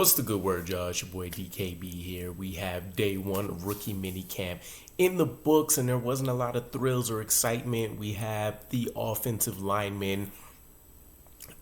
What's the good word, y'all? It's your boy DKB here. We have day one of rookie minicamp in the books, and there wasn't a lot of thrills or excitement. We have the offensive linemen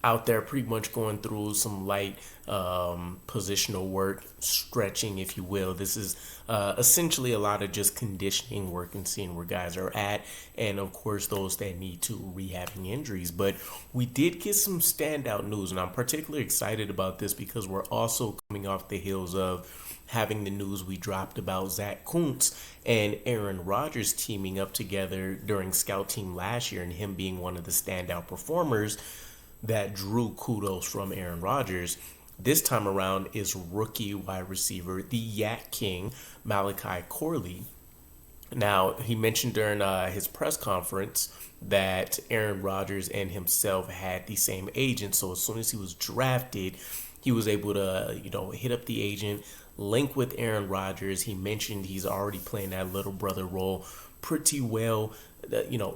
out there pretty much going through some light positional work, stretching, if you will. This is essentially a lot of just conditioning work and seeing where guys are at, and of course those that need to rehabbing injuries. But we did get some standout news, and I'm particularly excited about this because we're also coming off the heels of having the news we dropped about Zach Kuntz and Aaron Rodgers teaming up together during scout team last year, and him being one of the standout performers that drew kudos from Aaron Rodgers. This time around is rookie wide receiver, the Yak King, Malachi Corley. Now, he mentioned during his press conference that Aaron Rodgers and himself had the same agent. So as soon as he was drafted, he was able to, hit up the agent, link with Aaron Rodgers. He mentioned he's already playing that little brother role pretty well,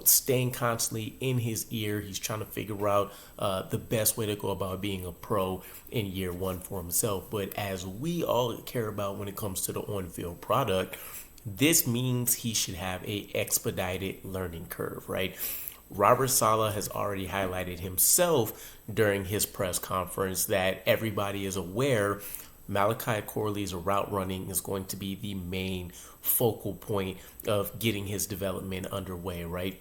staying constantly in his ear. He's trying to figure out the best way to go about being a pro in year one for himself. But as we all care about when it comes to the on-field product, this means he should have a expedited learning curve, right? Robert Saleh has already highlighted himself during his press conference that everybody is aware Malachi Corley's route running is going to be the main focal point of getting his development underway, right?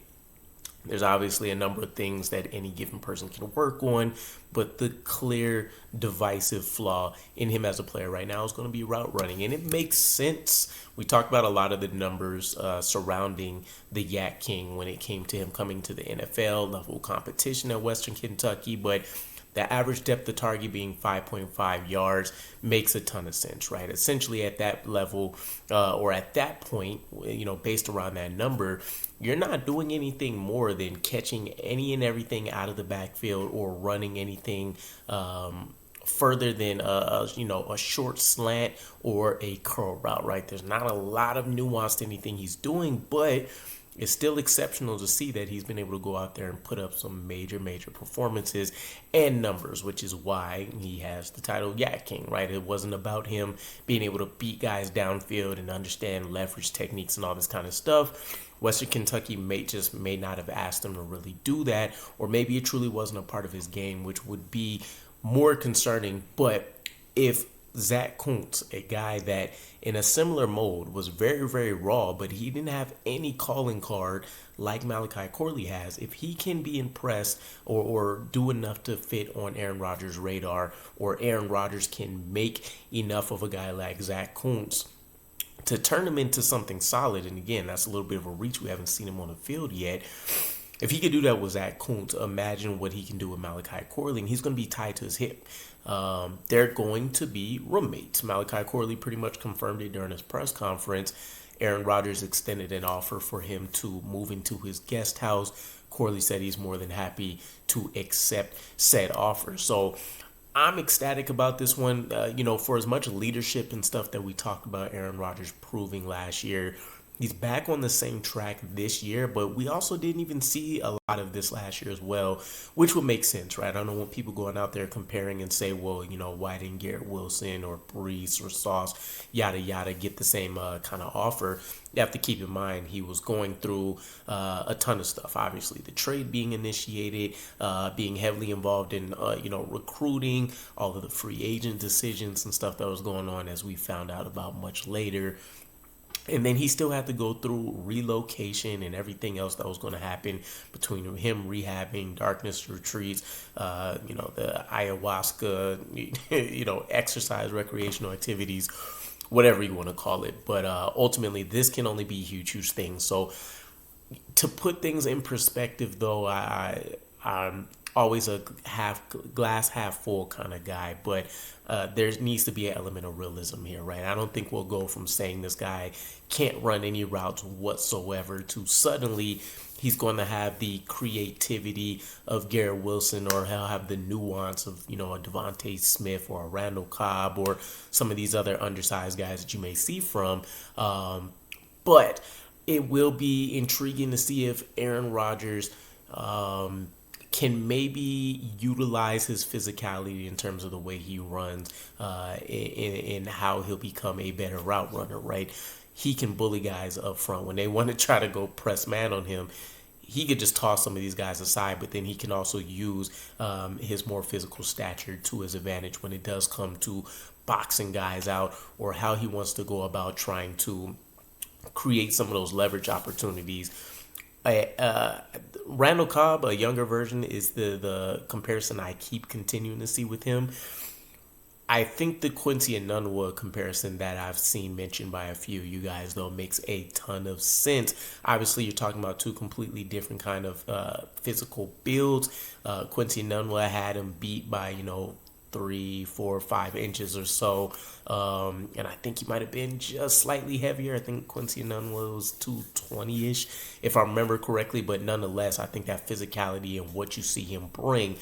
There's obviously a number of things that any given person can work on, but the clear divisive flaw in him as a player right now is going to be route running, and it makes sense. We talked about a lot of the numbers surrounding the Yak King when it came to him coming to the NFL level competition at Western Kentucky, but the average depth of target being 5.5 yards makes a ton of sense, right? Essentially at that level or at that point, based around that number, you're not doing anything more than catching any and everything out of the backfield or running anything further than a short slant or a curl route, right? There's not a lot of nuance to anything he's doing, but it's still exceptional to see that he's been able to go out there and put up some major performances and numbers, which is why he has the title Yak King, right? It wasn't about him being able to beat guys downfield and understand leverage techniques and all this kind of stuff. Western Kentucky may not have asked him to really do that, or maybe it truly wasn't a part of his game, which would be more concerning. But if Zach Kuntz, a guy that in a similar mold was very raw, but he didn't have any calling card like Malachi Corley has, if he can be impressed or do enough to fit on Aaron Rodgers' radar, or Aaron Rodgers can make enough of a guy like Zach Kuntz to turn him into something solid, and again, that's a little bit of a reach. We haven't seen him on the field yet. If he could do that with Zach Kuntz, imagine what he can do with Malachi Corley, and he's going to be tied to his hip. They're going to be roommates. Malachi Corley pretty much confirmed it during his press conference. Aaron Rodgers extended an offer for him to move into his guest house. Corley said he's more than happy to accept said offer. So I'm ecstatic about this one. For as much leadership and stuff that we talked about Aaron Rodgers proving last year, he's back on the same track this year, but we also didn't even see a lot of this last year as well, which would make sense, right? I don't want people going out there comparing and say, well, why didn't Garrett Wilson or Brees or Sauce, yada, yada, get the same kind of offer? You have to keep in mind he was going through a ton of stuff. Obviously, the trade being initiated, being heavily involved in, recruiting, all of the free agent decisions and stuff that was going on, as we found out about much later. And then he still had to go through relocation and everything else that was going to happen between him rehabbing, darkness retreats, the ayahuasca, exercise, recreational activities, whatever you want to call it. But ultimately, this can only be huge things. So to put things in perspective, though, I'm always a glass half full kind of guy, but there needs to be an element of realism here, right? I don't think we'll go from saying this guy can't run any routes whatsoever to suddenly he's going to have the creativity of Garrett Wilson, or he'll have the nuance of, a Devontae Smith or a Randall Cobb or some of these other undersized guys that you may see from. But it will be intriguing to see if Aaron Rodgers can maybe utilize his physicality in terms of the way he runs, in how he'll become a better route runner, right? He can bully guys up front. When they want to try to go press man on him, he could just toss some of these guys aside, but then he can also use his more physical stature to his advantage when it does come to boxing guys out, or how he wants to go about trying to create some of those leverage opportunities. Randall Cobb, a younger version, is the comparison I keep continuing to see with him. I think the Quincy Enunwa comparison that I've seen mentioned by a few of you guys, though, makes a ton of sense. Obviously, you're talking about two completely different kind of physical builds. Quincy Enunwa had him beat by, 3, 4, 5 inches or so. And I think he might have been just slightly heavier. I think Quincy Enunwa was 220-ish, if I remember correctly. But nonetheless, I think that physicality and what you see him bring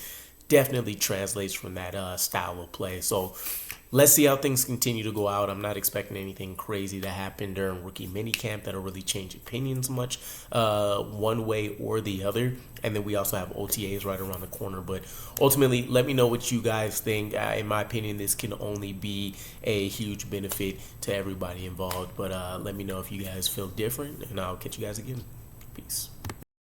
definitely translates from that style of play. So let's see how things continue to go out. I'm not expecting anything crazy to happen during rookie minicamp that'll really change opinions much one way or the other. And then we also have OTAs right around the corner. But ultimately, let me know what you guys think. In my opinion, this can only be a huge benefit to everybody involved. But let me know if you guys feel different, and I'll catch you guys again. Peace.